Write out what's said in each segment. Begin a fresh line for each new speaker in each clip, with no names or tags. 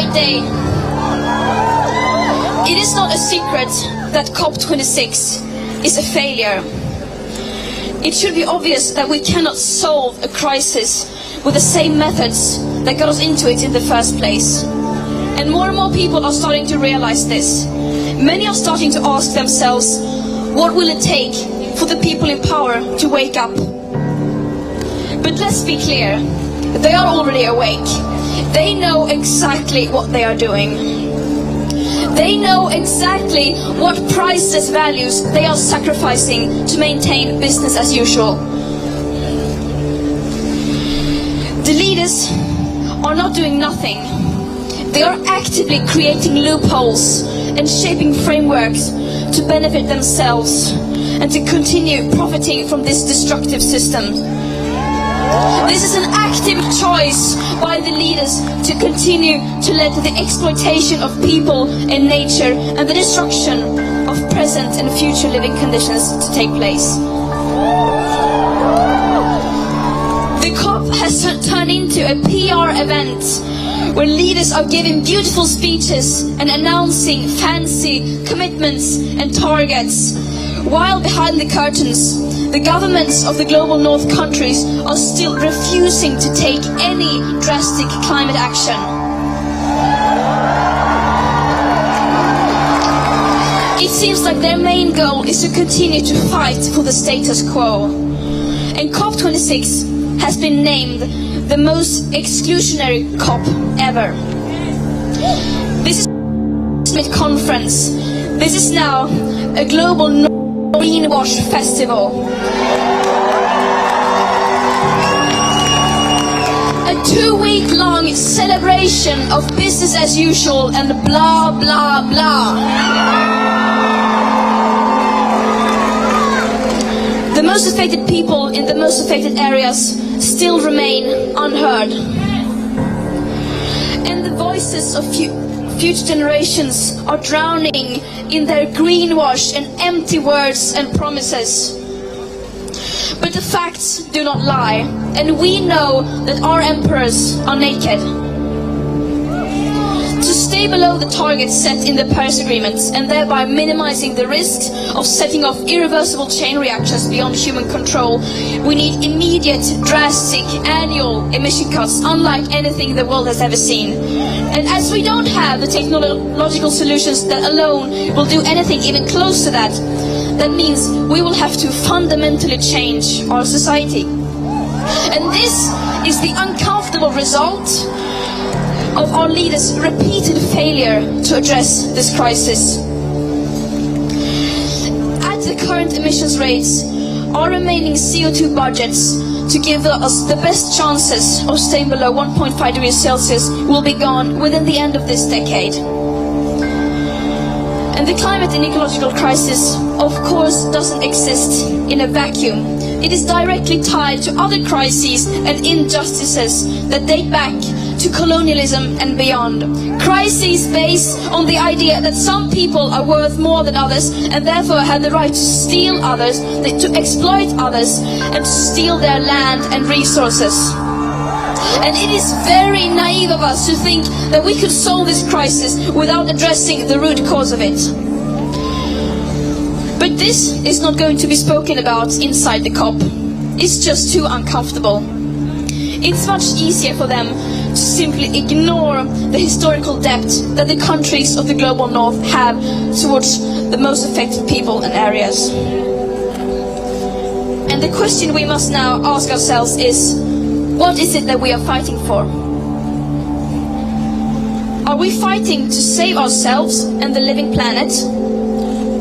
today, it is not a secret that COP26 is a failure. It should be obvious that we cannot solve a crisis with the same methods that got us into it in the first place. And more people are starting to realize this. Many are starting to ask themselves, what will it take for the people in power to wake up? But let's be clear, they are already awake. They know exactly what they are doing. They know exactly what priceless values they are sacrificing to maintain business as usual. The leaders are not doing nothing. They are actively creating loopholes and shaping frameworks to benefit themselves and to continue profiting from this destructive system. This is an active choice by the leaders to continue to let the exploitation of people and nature and the destruction of present and future living conditions to take place. The COP has turned into a PR event where leaders are giving beautiful speeches and announcing fancy commitments and targets, while behind the curtains, the governments of the global north countries are still refusing to take any drastic climate action. It seems like their main goal is to continue to fight for the status quo. And COP26 has been named the most exclusionary COP ever. This is a conference. This is now a global greenwash festival. A 2-week-long celebration of business as usual and blah, blah, blah. The most affected people in the most affected areas still remain unheard. And the voices of future generations are drowning in their greenwash and empty words and promises. But the facts do not lie, and we know that our emperors are naked. To stay below the targets set in the Paris Agreement and thereby minimizing the risks of setting off irreversible chain reactions beyond human control, we need immediate, drastic, annual emission cuts unlike anything the world has ever seen. And as we don't have the technological solutions that alone will do anything even close to that, that means we will have to fundamentally change our society. And this is the uncomfortable result of our leaders' repeated failure to address this crisis. At the current emissions rates, our remaining CO2 budgets to give us the best chances of staying below 1.5 degrees Celsius will be gone within the end of this decade. And the climate and ecological crisis, of course, doesn't exist in a vacuum. It is directly tied to other crises and injustices that date back to colonialism and beyond. Crises based on the idea that some people are worth more than others and therefore have the right to steal others, to exploit others, and to steal their land and resources. And it is very naive of us to think that we could solve this crisis without addressing the root cause of it. But this is not going to be spoken about inside the COP. It's just too uncomfortable. It's much easier for them to simply ignore the historical debt that the countries of the global north have towards the most affected people and areas. And the question we must now ask ourselves is, what is it that we are fighting for? Are we fighting to save ourselves and the living planet?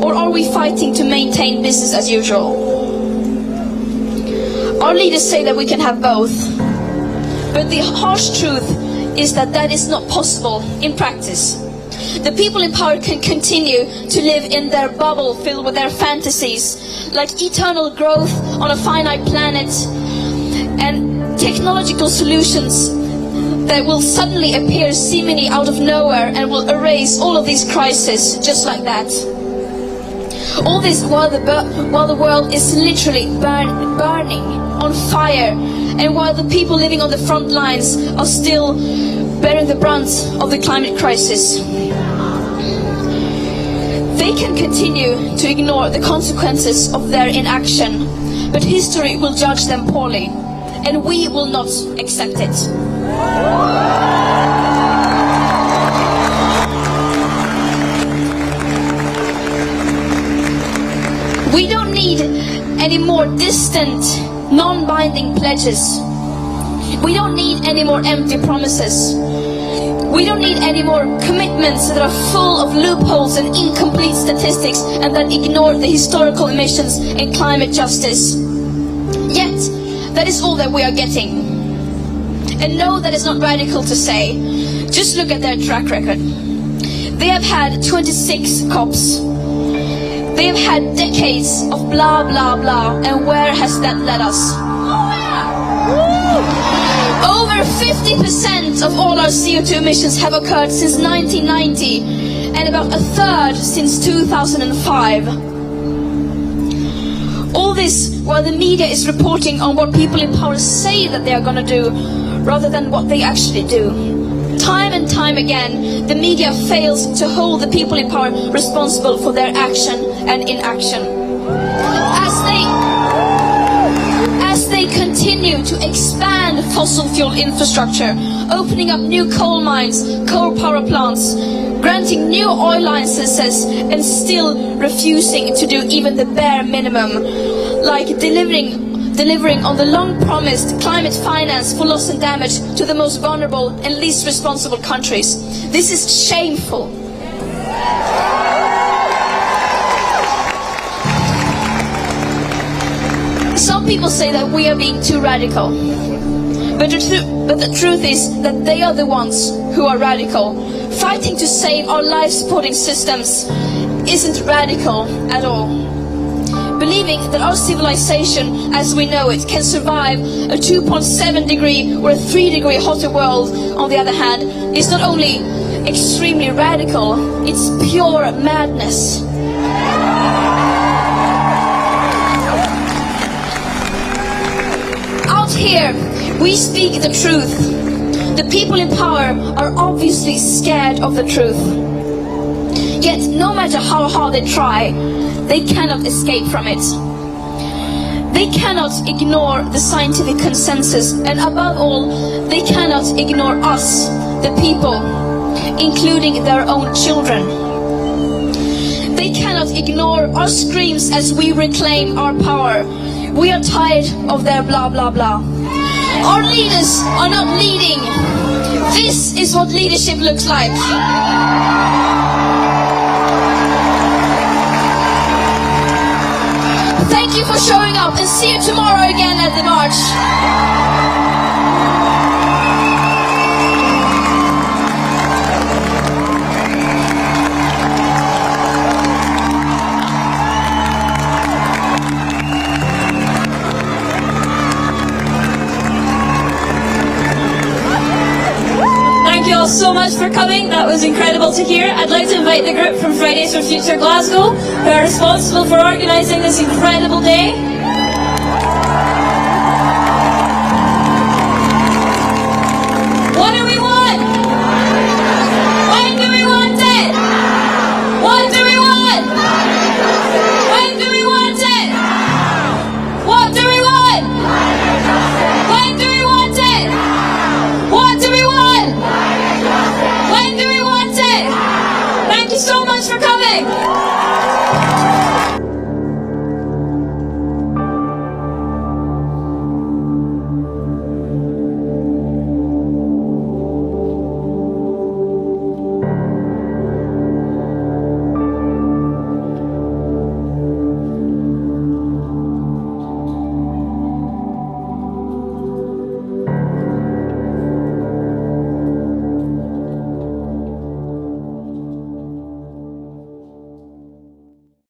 Or are we fighting to maintain business as usual? Our leaders say that we can have both. But the harsh truth is that that is not possible in practice. The people in power can continue to live in their bubble filled with their fantasies, like eternal growth on a finite planet and technological solutions that will suddenly appear seemingly out of nowhere and will erase all of these crises just like that. All this while the world is literally burning on fire, and while the people living on the front lines are still bearing the brunt of the climate crisis. They can continue to ignore the consequences of their inaction, but history will judge them poorly, and we will not accept it. We don't need any more distant, non-binding pledges. We don't need any more empty promises. We don't need any more commitments that are full of loopholes and incomplete statistics and that ignore the historical emissions and climate justice. Yet, that is all that we are getting. And no, that is not radical to say. Just look at their track record. They have had 26 COPs. They have had decades of blah, blah, blah. And where has that led us? Over 50% of all our CO2 emissions have occurred since 1990, and about a third since 2005. All this while the media is reporting on what people in power say that they are going to do, rather than what they actually do. Time and time again, the media fails to hold the people in power responsible for their action and inaction. As they continue to expand fossil fuel infrastructure, opening up new coal mines, coal power plants, granting new oil licenses, and still refusing to do even the bare minimum, like delivering on the long-promised climate finance for loss and damage to the most vulnerable and least responsible countries. This is shameful. Some people say that we are being too radical, but the truth is that they are the ones who are radical. Fighting to save our life-supporting systems isn't radical at all. Believing that our civilization as we know it can survive a 2.7 degree or a 3 degree hotter world, on the other hand, is not only extremely radical, it's pure madness. Out here, we speak the truth. The people in power are obviously scared of the truth. Yet, no matter how hard they try, they cannot escape from it. They cannot ignore the scientific consensus, and above all, they cannot ignore us, the people, including their own children. They cannot ignore our screams as we reclaim our power. We are tired of their blah blah blah. Our leaders are not leading. This is what leadership looks like. Thank you for showing up, and see you tomorrow again at the march.
Thank you all so much for coming. That was incredible to hear. I'd like to invite the group from Fridays for Future Glasgow, who are responsible for organising this incredible day.